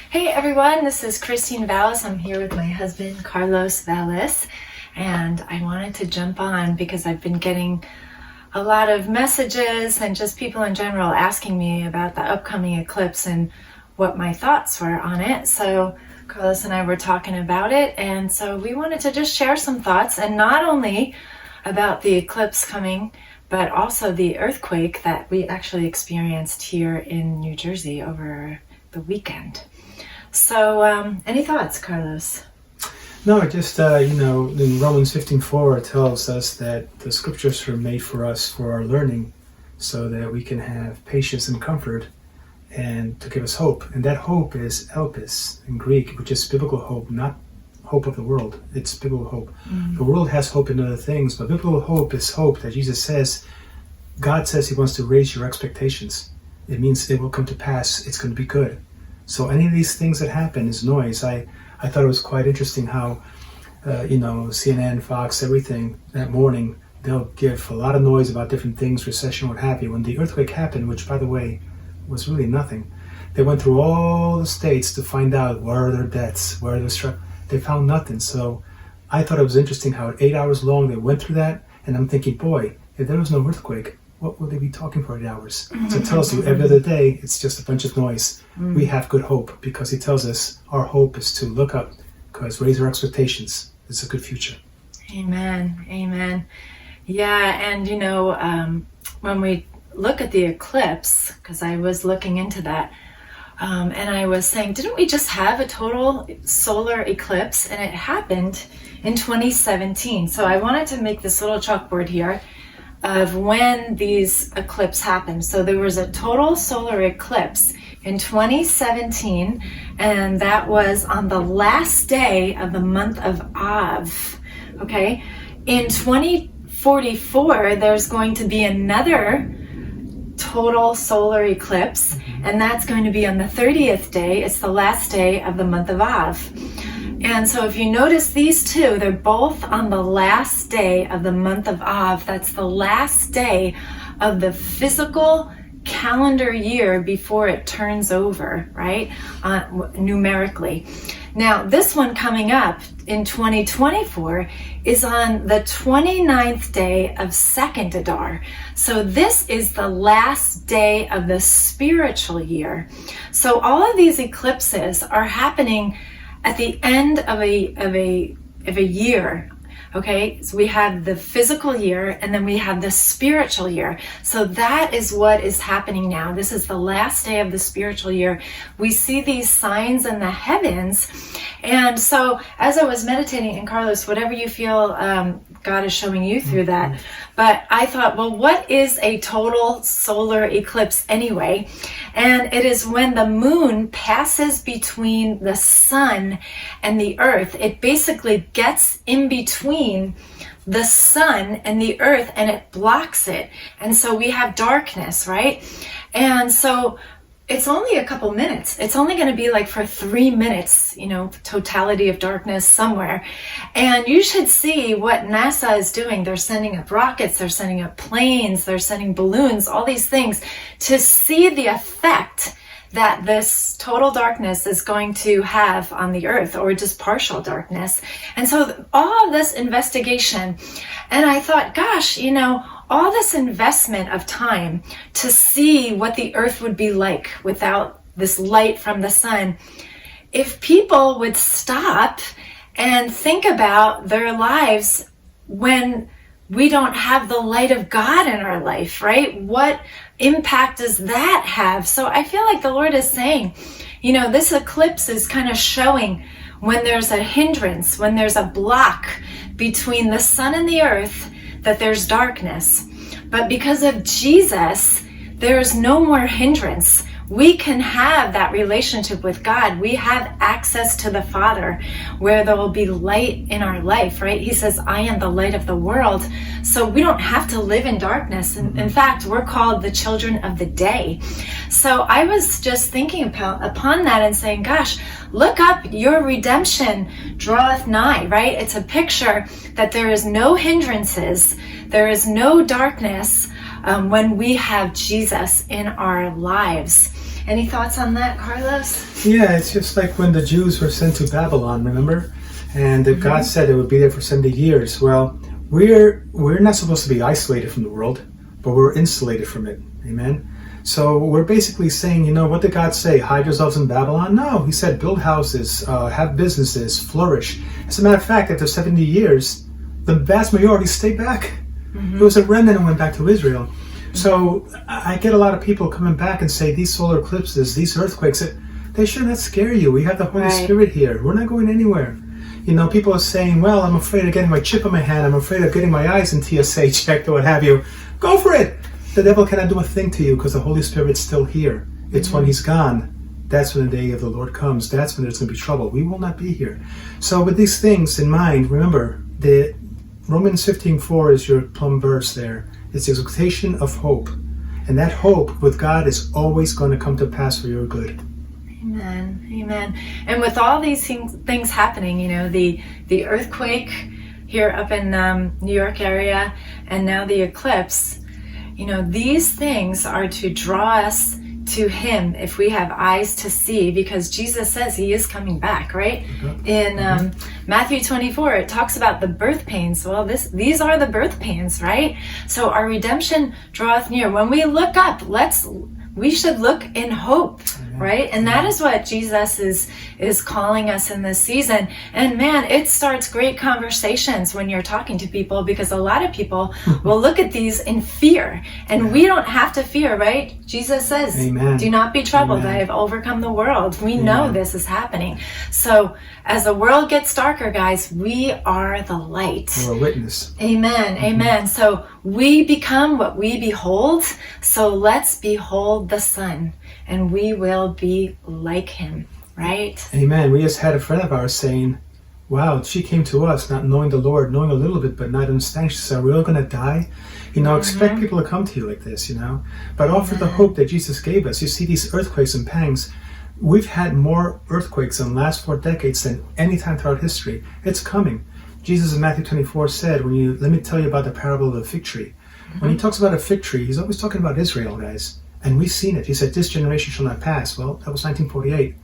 Hey everyone, this is Christine Vallis. I'm here with my husband, Carlos Vallis, and I wanted to jump on because I've been getting a lot of messages and just people in general asking me about the upcoming eclipse and what my thoughts were on it. So Carlos and I were talking about it, and so we wanted to just share some thoughts, and not only about the eclipse coming, but also the earthquake that we actually experienced here in New Jersey over the weekend. So, any thoughts, Carlos? No, just, in Romans 15:4 it tells us that the scriptures are made for us for our learning so that we can have patience and comfort and to give us hope. And that hope is elpis in Greek, which is biblical hope, not hope of the world. It's biblical hope. The world has hope in other things, but biblical hope is hope that Jesus says, God says he wants to raise your expectations. It means it will come to pass. It's going to be good. So any of these things that happen is noise. I thought it was quite interesting how, CNN, Fox, everything, that morning, they'll give a lot of noise about different things, recession, what have you. When the earthquake happened, which, by the way, was really nothing, they went through all the states to find out where are their deaths, where are their they found nothing. So I thought it was interesting how 8 hours long they went through that, and I'm thinking, boy, if there was no earthquake, what would they be talking for 8 hours? So it tells you every other day it's just a bunch of noise. We have good hope because he tells us our hope is to look up, because raise our expectations. It's a good future. Amen. Amen. Yeah, and when we look at the eclipse, because I was looking into that, and I was saying, didn't we just have a total solar eclipse? And it happened in 2017. So I wanted to make this little chalkboard here of when these eclipses happened. So there was a total solar eclipse in 2017, and that was on the last day of the month of Av. Okay, in 2044 there's going to be another total solar eclipse, and that's going to be on the 30th day. It's the last day of the month of Av. And so if you notice these two, they're both on the last day of the month of Av. That's the last day of the physical calendar year before it turns over, right? Numerically. Now, this one coming up in 2024 is on the 29th day of second Adar. So this is the last day of the spiritual year. So all of these eclipses are happening at the end of a year. Okay, so we have the physical year and then we have the spiritual year. So that is what is happening now. This is the last day of the spiritual year. We see these signs in the heavens. And so as I was meditating, and Carlos, whatever you feel God is showing you through that, but I thought, well, what is a total solar eclipse anyway? And it is when the moon passes between the sun and the earth. It basically gets in between the sun and the earth, and it blocks it. And so we have darkness, right? And so it's only a couple minutes. It's only going to be like for 3 minutes, totality of darkness somewhere. And you should see what NASA is doing. They're sending up rockets, they're sending up planes, they're sending balloons, all these things to see the effect that this total darkness is going to have on the earth, or just partial darkness. And so all of this investigation, and I thought, gosh, all this investment of time to see what the earth would be like without this light from the sun. If people would stop and think about their lives when we don't have the light of God in our life, right? What impact does that have? So I feel like the Lord is saying, this eclipse is kind of showing when there's a hindrance, when there's a block between the sun and the earth, that there's darkness. But because of Jesus, there is no more hindrance. We can have that relationship with God. We have access to the Father where there will be light in our life, right? He says, I am the light of the world. So we don't have to live in darkness. In fact, we're called the children of the day. So I was just thinking upon that and saying, gosh, look up, your redemption draweth nigh, right? It's a picture that there is no hindrances. There is no darkness when we have Jesus in our lives. Any thoughts on that, Carlos? Yeah, it's just like when the Jews were sent to Babylon, remember? And God said it would be there for 70 years. Well, we're not supposed to be isolated from the world, but we're insulated from it. Amen? So we're basically saying, you know, what did God say? Hide yourselves in Babylon? No, he said build houses, have businesses, flourish. As a matter of fact, after 70 years, the vast majority stayed back. It was a remnant and went back to Israel. So I get a lot of people coming back and say these solar eclipses, these earthquakes, they should not scare you. We have the Holy Spirit here. We're not going anywhere. You know, people are saying, well, I'm afraid of getting my chip in my hand. I'm afraid of getting my eyes in TSA checked or what have you. Go for it. The devil cannot do a thing to you because the Holy Spirit's still here. It's when he's gone. That's when the day of the Lord comes. That's when there's going to be trouble. We will not be here. So with these things in mind, remember, the Romans 15:4 is your plumb verse there. It's the exaltation of hope. And that hope with God is always going to come to pass for your good. Amen. Amen. And with all these things happening, you know, the earthquake here up in New York area, and now the eclipse, you know, these things are to draw us to him if we have eyes to see, because Jesus says he is coming back, right? In Matthew 24, it talks about the birth pains. Well, these are the birth pains, right? So our redemption draweth near. When we look up, we should look in hope, right? And that is what Jesus is calling us in this season. And man, it starts great conversations when you're talking to people, because a lot of people will look at these in fear, and we don't have to fear, right? Jesus says, Amen. Do not be troubled. I have overcome the world. We know this is happening. So as the world gets darker, guys, we are the light. We're a witness. Amen. Amen. So we become what we behold. So let's behold the Son, and we will be like him, right? Amen. We just had a friend of ours saying, wow, she came to us not knowing the Lord, knowing a little bit, but not understanding. She said, are we all going to die? You know, expect people to come to you like this, you know. But offer the hope that Jesus gave us. You see these earthquakes and pangs. We've had more earthquakes in the last 4 decades than any time throughout history. It's coming. Jesus in Matthew 24 said, let me tell you about the parable of the fig tree. When he talks about a fig tree, he's always talking about Israel, guys. And we've seen it. He said, this generation shall not pass. Well, that was 1948.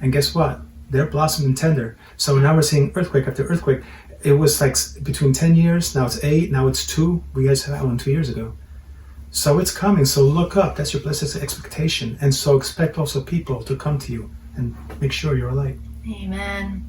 And guess what? They're blossomed and tender. So now we're seeing earthquake after earthquake. It was like between 10 years, now it's 8, now it's 2. We guys had that one 2 years ago. So it's coming. So look up. That's your blessed expectation. And so expect also people to come to you and make sure you're a light. Amen.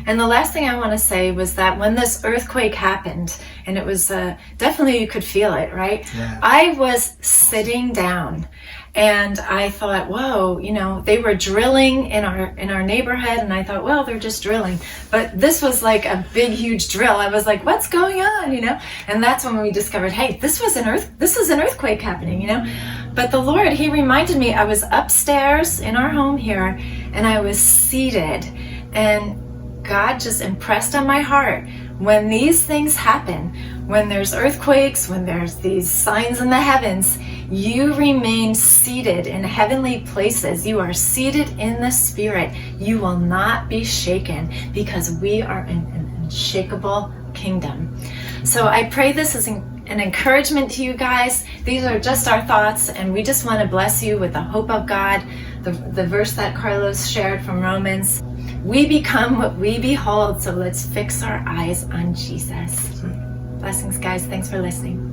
And the last thing I want to say was that when this earthquake happened, and it was definitely, you could feel it, right? Yeah. I was sitting down and I thought, whoa, you know, they were drilling in our neighborhood, and I thought, well, they're just drilling. But this was like a big, huge drill. I was like, what's going on, you know? And that's when we discovered, hey, this is an earthquake happening, you know? But the Lord, he reminded me, I was upstairs in our home here, and I was seated, and God just impressed on my heart, when these things happen, when there's earthquakes, when there's these signs in the heavens, you remain seated in heavenly places. You are seated in the Spirit. You will not be shaken, because we are an unshakable kingdom. So I pray this is an encouragement to you guys. These are just our thoughts, and we just want to bless you with the hope of God. The verse that Carlos shared from Romans. We become what we behold, so let's fix our eyes on Jesus. Blessings, guys. Thanks for listening.